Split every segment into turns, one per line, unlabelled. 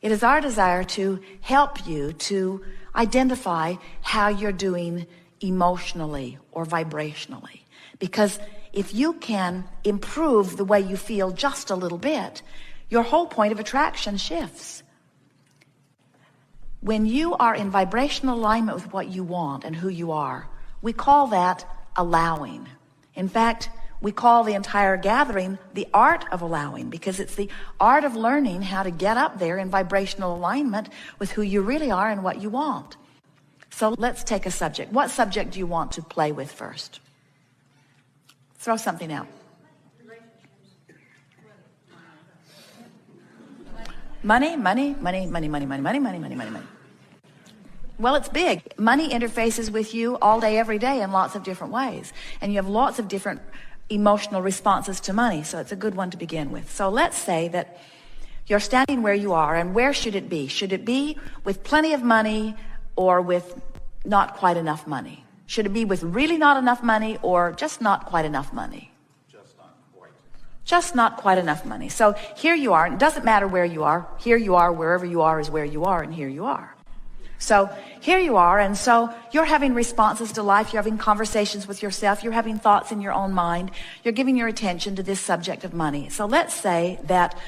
It is our desire to help you to identify how you're doing emotionally or vibrationally. Because if you can improve the way you feel just a little bit, your whole point of attraction shifts. When you are in vibrational alignment with what you want and who you are, we call that allowing. In fact, we call the entire gathering the art of allowing, because it's the art of learning how to get up there in vibrational alignment with who you really are and what you want. So let's take a subject. What subject do you want to play with first? Throw something out. Money. Well, it's big. Money interfaces with you all day, every day in lots of different ways. And you have lots of different emotional responses to money. So it's a good one to begin with. So let's say that you're standing where you are, and where should it be? Should it be with plenty of money or with not quite enough money? Should it be with really not enough money or just not quite enough money? Just not quite enough money. So here you are. It doesn't matter where you are. Here you are. Wherever you are is where you are, and here you are. So here you are, and so you're having responses to life. You're having conversations with yourself. You're having thoughts in your own mind. You're giving your attention to this subject of money. So let's say that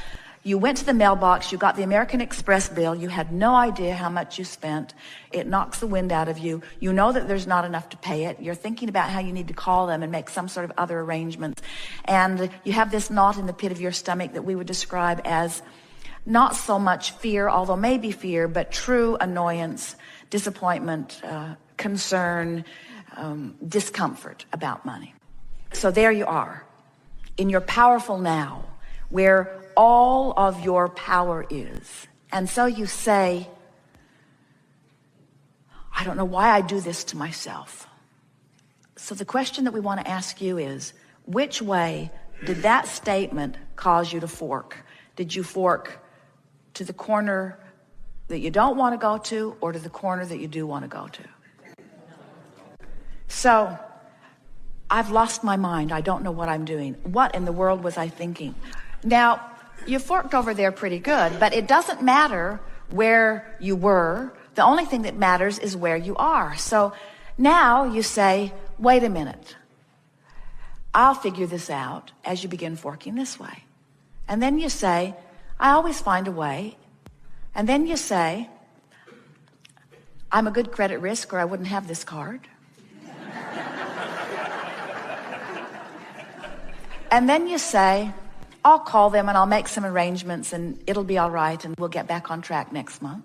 you went to the mailbox, you got the American Express bill, you had no idea how much you spent. It knocks the wind out of you. You know that there's not enough to pay it. You're thinking about how you need to call them and make some sort of other arrangements. And you have this knot in the pit of your stomach that we would describe as not so much fear, although maybe fear, but true annoyance, disappointment, concern, discomfort about money. So there you are, in your powerful now, where all of your power is. And so you say, I don't know why I do this to myself. So the question that we want to ask you is, which way did that statement cause you to fork? Did you fork to the corner that you don't want to go to, or to the corner that you do want to go to? So, I've lost my mind. I don't know what I'm doing. What in the world was I thinking? Now, you forked over there pretty good, but it doesn't matter where you were. The only thing that matters is where you are. So now you say, wait a minute. I'll figure this out, as you begin forking this way. And then you say, I always find a way. And then you say, I'm a good credit risk, or I wouldn't have this card. And then you say, I'll call them and I'll make some arrangements and it'll be all right and we'll get back on track next month.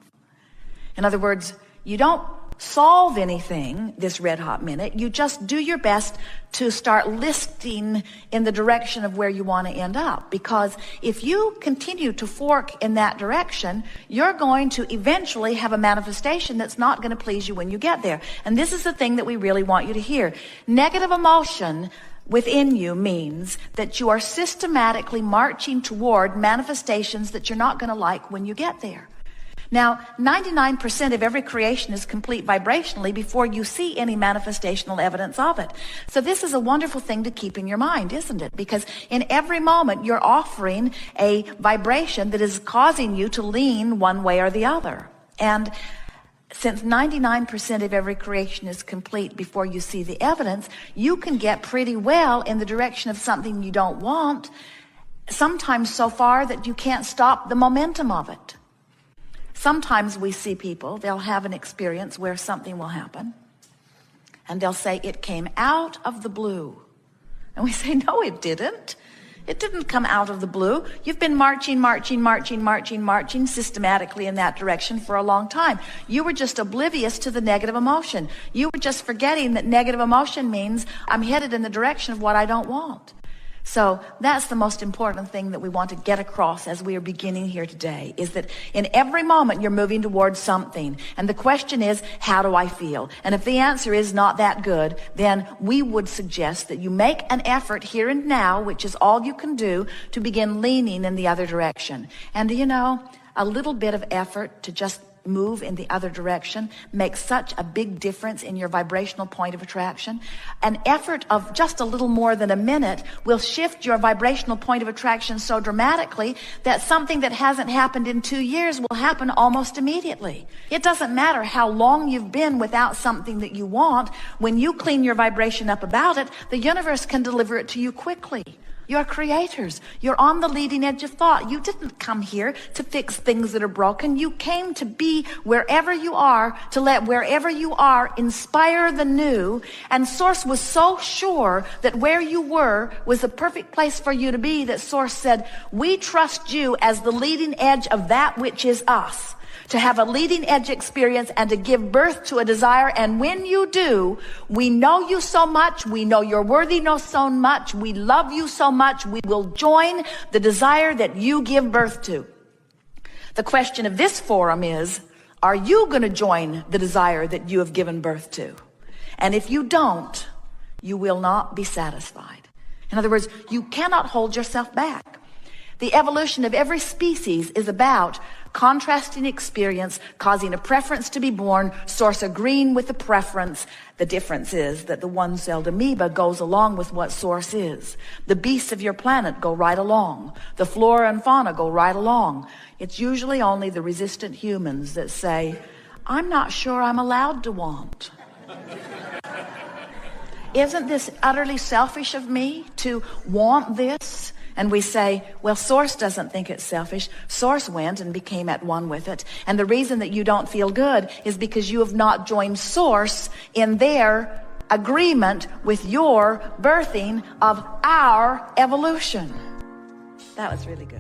In other words, you don't solve anything this red hot minute. You just do your best to start listing in the direction of where you want to end up. Because if you continue to fork in that direction, you're going to eventually have a manifestation that's not going to please you when you get there. And this is the thing that we really want you to hear. Negative emotion within you means that you are systematically marching toward manifestations that you're not going to like when you get there. Now, 99% of every creation is complete vibrationally before you see any manifestational evidence of it. So this is a wonderful thing to keep in your mind, isn't it? Because in every moment, you're offering a vibration that is causing you to lean one way or the other. And since 99% of every creation is complete before you see the evidence, you can get pretty well in the direction of something you don't want, sometimes so far that you can't stop the momentum of it. Sometimes we see people, they'll have an experience where something will happen, and they'll say, it came out of the blue. And we say, no, it didn't. It didn't come out of the blue. You've been marching systematically in that direction for a long time. You were just oblivious to the negative emotion. You were just forgetting that negative emotion means I'm headed in the direction of what I don't want. So that's the most important thing that we want to get across as we are beginning here today, is that in every moment you're moving towards something. And the question is, how do I feel? And if the answer is not that good, then we would suggest that you make an effort here and now, which is all you can do, to begin leaning in the other direction. And you know, a little bit of effort to just move in the other direction makes such a big difference in your vibrational point of attraction. An effort of just a little more than a minute will shift your vibrational point of attraction so dramatically that something that hasn't happened in 2 years will happen almost immediately. It doesn't matter how long you've been without something that you want. When you clean your vibration up about it, the universe can deliver it to you quickly. You're creators. You're on the leading edge of thought. You didn't come here to fix things that are broken. You came to be wherever you are, to let wherever you are inspire the new. And Source was so sure that where you were was the perfect place for you to be that Source said, we trust you as the leading edge of that which is us, to have a leading edge experience and to give birth to a desire. And when you do, we know you so much. We know you're worthy so much. We love you so much. We will join the desire that you give birth to. The question of this forum is, are you going to join the desire that you have given birth to? And if you don't, you will not be satisfied. In other words, you cannot hold yourself back. The evolution of every species is about contrasting experience, causing a preference to be born, Source agreeing with the preference. The difference is that the one-celled amoeba goes along with what Source is. The beasts of your planet go right along. The flora and fauna go right along. It's usually only the resistant humans that say, I'm not sure I'm allowed to want. Isn't this utterly selfish of me to want this? And we say, well, Source doesn't think it's selfish. Source went and became at one with it. And the reason that you don't feel good is because you have not joined Source in their agreement with your birthing of our evolution. That was really good.